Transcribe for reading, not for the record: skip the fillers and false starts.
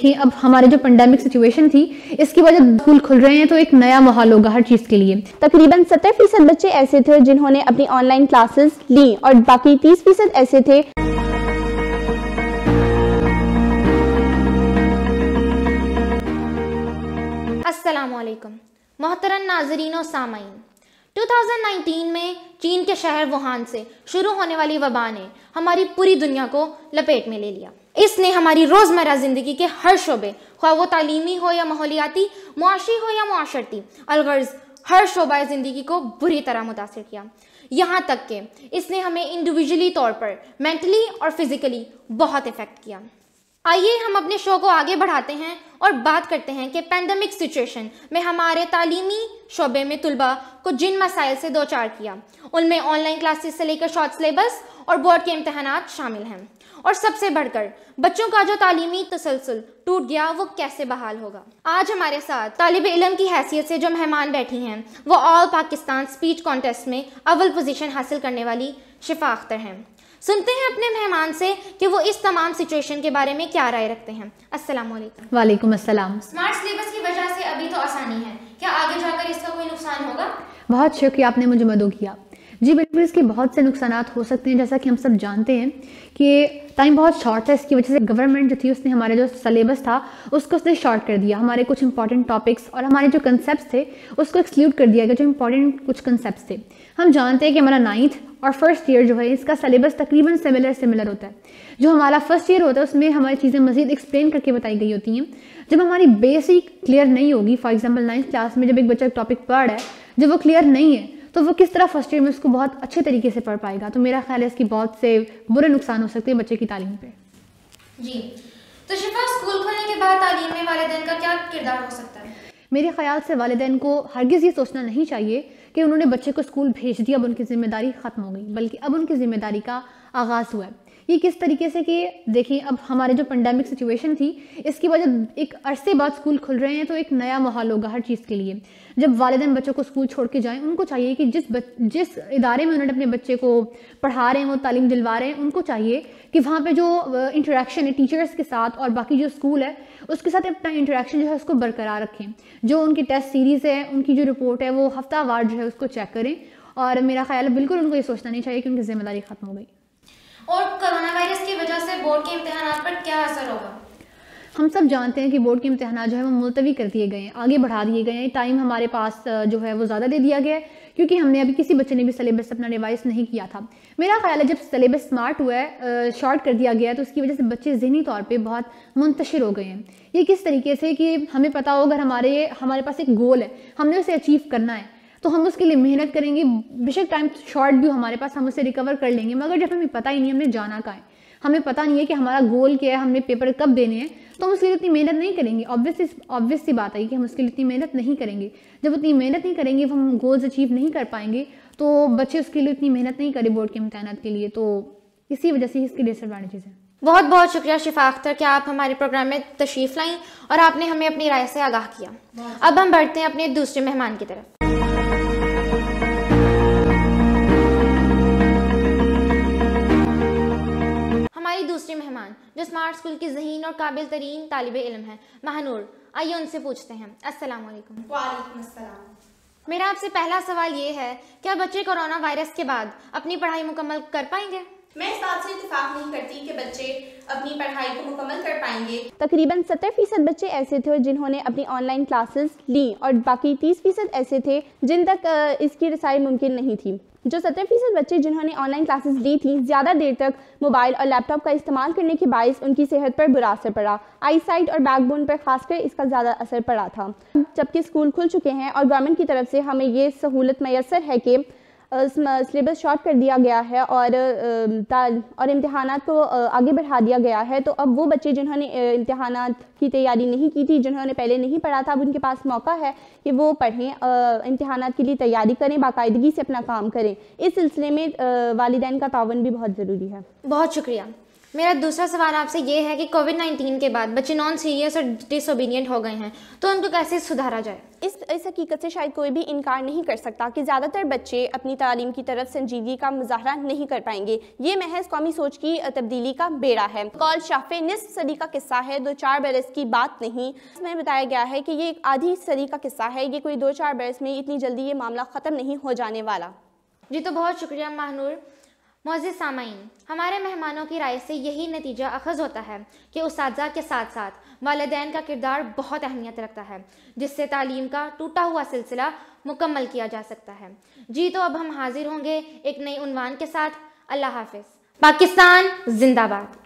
देखिए अब हमारे जो पेंडेमिक सिचुएशन थी, इसकी वजह स्कूल खुल रहे हैं तो एक नया माहौल होगा हर चीज़ के लिए। तकरीबन 70% बच्चे ऐसे थे जिन्होंने अपनी ऑनलाइन क्लासेस ली और बाकी 30% ऐसे थे। अस्सलामुअलैकुम मोहतरम नाज़रीन और सामाईन। 2019 में चीन के शहर वुहान से शुरू होने वाली वबा ने हमारी पूरी दुनिया को लपेट में ले लिया। इसने हमारी रोज़मर्रा ज़िंदगी के हर शोबे, ख्वाह वो तालीमी हो या माहौलियाती, मुआशी हो या मुआशरती, अलगर्ज हर शोबा ज़िंदगी को बुरी तरह मुतासिर किया। यहाँ तक कि इसने हमें इंडिविजुअली तौर पर मेंटली और फिज़िकली बहुत इफ़ेक्ट किया। आइए हम अपने शो को आगे बढ़ाते हैं और बात करते हैं कि पेंडेमिक सिचुएशन में हमारे तालीमी शोबे में तुलबा को जिन मसाइल से दो चार किया, उनमें ऑनलाइन क्लासेस से लेकर शॉर्ट सिलेबस और बोर्ड के इम्तहानात शामिल हैं। और सबसे बढ़कर बच्चों का जो तालीमी तसलसल टूट गया वो कैसे बहाल होगा। आज हमारे साथ तालिब इल्म की हैसियत से जो मेहमान बैठी हैं वो ऑल पाकिस्तान स्पीच कॉन्टेस्ट में अव्वल पोजीशन हासिल करने वाली शिफा अख्तर हैं। सुनते हैं अपने मेहमान से कि वो इस तमाम सिचुएशन के बारे में क्या राय रखते हैं। अस्सलाम वालेकुम। वालेकुम अस्सलाम। स्मार्ट सिलेबस की वजह से अभी तो आसानी है, क्या आगे जाकर इसका कोई नुकसान होगा? बहुत शुक्रिया, आपने मुझे मदद किया। जी बिल्कुल, इसके बहुत से नुकसानात हो सकते हैं। जैसा कि हम सब जानते हैं कि टाइम बहुत शॉर्ट है, इसकी वजह से गवर्नमेंट जो थी उसने हमारे जो सिलेबस था उसको उसने शॉर्ट कर दिया। हमारे कुछ इंपॉर्टेंट टॉपिक्स और हमारे जो कंसेप्ट थे उसको एक्सक्लूड कर दिया गया, जो इंपॉर्टेंट कुछ कंसेप्ट थे। हम जानते हैं कि हमारा 9th और फर्स्ट ईयर जो है इसका सिलेबस तकरीबन सिमिलर होता है। जो हमारा फर्स्ट ईयर होता है उसमें हमारी चीज़ें मज़ीद एक्सप्लेन करके बताई गई होती हैं। जब हमारी बेसिक क्लियर नहीं होगी, फॉर एग्जांपल 9th क्लास में जब एक बच्चा टॉपिक पढ़ रहा है, जब वो क्लियर नहीं है तो वो किस तरह फर्स्ट ईयर में उसको बहुत अच्छे तरीके से पढ़ पाएगा। तो मेरा ख्याल है इसकी बहुत से बुरे नुकसान हो सकते हैं बच्चे की तालीम पे। जी तो शिफा, स्कूल खुलने के बाद तालीम में वालिदैन का क्या किरदार हो सकता है? मेरे ख्याल से वालिदैन को हरगिज़ ये सोचना नहीं चाहिए कि उन्होंने बच्चे को स्कूल भेज दिया, अब उनकी जिम्मेदारी ख़त्म हो गई, बल्कि अब उनकी जिम्मेदारी का आगाज़ हुआ है। ये किस तरीके से कि देखिए अब हमारे जो पेंडेमिक सिचुएशन थी, इसकी वजह एक अरसे बाद स्कूल खुल रहे हैं तो एक नया माहौल होगा हर चीज़ के लिए। जब वालिदैन बच्चों को स्कूल छोड़ के जाएं, उनको चाहिए कि जिस इदारे में उन्होंने अपने बच्चे को पढ़ा रहे हैं, वो तालीम दिलवा रहे हैं, उनको चाहिए कि वहाँ पे जो इंटरेक्शन है टीचर्स के साथ और बाकी जो स्कूल है उसके साथ अपना इंटरेक्शन जो है उसको बरकरार रखें। जो उनकी टेस्ट सीरीज़ है, उनकी जो रिपोर्ट है वो हफ्तावार जो है उसको चेक करें। और मेरा ख्याल है बिल्कुल उनको ये सोचना नहीं चाहिए कि उनकी जिम्मेदारी ख़त्म हो गई। और कोरोना वायरस की वजह से बोर्ड के इम्तिहानात पर क्या असर होगा? हम सब जानते हैं कि बोर्ड के इम्तिहानात जो है वो मुलतवी कर दिए गए हैं, आगे बढ़ा दिए गए हैं। टाइम हमारे पास जो है वो ज़्यादा दे दिया गया है क्योंकि हमने अभी किसी बच्चे ने भी सिलेबस अपना रिवाइज नहीं किया था। मेरा ख्याल है जब सिलेबस स्मार्ट हुआ है, शॉर्ट कर दिया गया है, तो उसकी वजह से बच्चे ज़हनी तौर पे बहुत मुंतशिर हो गए हैं। ये किस तरीके से कि हमें पता हो अगर हमारे पास एक गोल है, हमने उसे अचीव करना है तो हम उसके लिए मेहनत करेंगे। बेशक टाइम शॉर्ट भी हो हमारे पास, हम उसे रिकवर कर लेंगे। मगर जब हमें पता ही नहीं हमने जाना कहाँ है, हमें पता नहीं है कि हमारा गोल क्या है, हमने पेपर कब देने हैं, तो हम उसके लिए इतनी मेहनत नहीं करेंगे। ऑब्वियस सी बात है कि हम उसके लिए इतनी मेहनत नहीं करेंगे। जब उतनी मेहनत नहीं करेंगे, हम गोल्स अचीव नहीं कर पाएंगे, तो बच्चे उसके लिए इतनी मेहनत नहीं करें बोर्ड के इम्तिहानात के लिए। तो इसी वजह से इसके डिसएडवांटेजेस हैं। बहुत बहुत शुक्रिया शिफा अख्तर कि आप हमारे प्रोग्राम में तशरीफ़ लाईं और आपने हमें अपनी राय से आगाह किया। अब हम बढ़ते हैं अपने दूसरे मेहमान की तरफ। हमारी दूसरी मेहमान जो स्मार्ट स्कूल की ज़हीन और काबिल तरीन तालिब इल्म है, महानूर, आइए उनसे पूछते हैं। अस्सलाम वालेकुम। वालेकुम अस्सलाम। मेरा आपसे पहला सवाल ये है, क्या बच्चे कोरोना वायरस के बाद अपनी पढ़ाई मुकम्मल कर पाएंगे? मैं इस बात से इत्तेफाक नहीं करती कि बच्चे अपनी पढ़ाई को मुकम्मल कर पाएंगे। तकरीबन 70% बच्चे ऐसे थे जिन्होंने अपनी ऑनलाइन क्लासेस ली और बाकी 30% ऐसे थे जिन तक इसकी रसाई मुमकिन नहीं थी। जो 70% बच्चे जिन्होंने ऑनलाइन क्लासेस ली थी, ज़्यादा देर तक मोबाइल और लैपटॉप का इस्तेमाल करने के बायस उनकी सेहत पर बुरा असर पड़ा। आई साइट और बैकबोन पर खासकर इसका ज़्यादा असर पड़ा था। जबकि स्कूल खुल चुके हैं और गवर्नमेंट की तरफ से हमें ये सहूलत मैसर है कि सिलेबस शॉर्ट कर दिया गया है और इम्तिहानात को आगे बढ़ा दिया गया है, तो अब वो बच्चे जिन्होंने इम्तिहानात की तैयारी नहीं की थी, जिन्होंने पहले नहीं पढ़ा था, अब उनके पास मौका है कि वो पढ़ें, इम्तिहानात के लिए तैयारी करें, बाकायदगी से अपना काम करें। इस सिलसिले में वालिदैन का तावन भी बहुत ज़रूरी है। बहुत शुक्रिया। मेरा दूसरा सवाल आपसे ये है कि कोविड-19 के बाद बच्चे नॉन सीरियस और डिसोबीडियंट हो गए हैं, तो उनको कैसे सुधारा जाए? इस हकीकत से शायद कोई भी इनकार नहीं कर सकता कि ज़्यादातर बच्चे अपनी तालीम की तरफ संजीदगी का मुजाहरा नहीं कर पाएंगे। ये महज कौमी सोच की तब्दीली का बेड़ा है। कॉल शाफे निस्फ सदी का किस्सा है, 2-4 बरस की बात नहीं। इसमें बताया गया है कि ये एक आधी सदी का किस्सा है, ये कोई 2-4 बरस में इतनी जल्दी ये मामला ख़त्म नहीं हो जाने वाला। जी तो बहुत शुक्रिया महानूर। मौजूद सामाईन, हमारे मेहमानों की राय से यही नतीजा अखज़ होता है कि उस्ताज़ा के साथ साथ वालिदैन का किरदार बहुत अहमियत रखता है, जिससे तालीम का टूटा हुआ सिलसिला मुकम्मल किया जा सकता है। जी तो अब हम हाजिर होंगे एक नई उन्वान के साथ। अल्लाह हाफ़िज़। पाकिस्तान जिंदाबाद।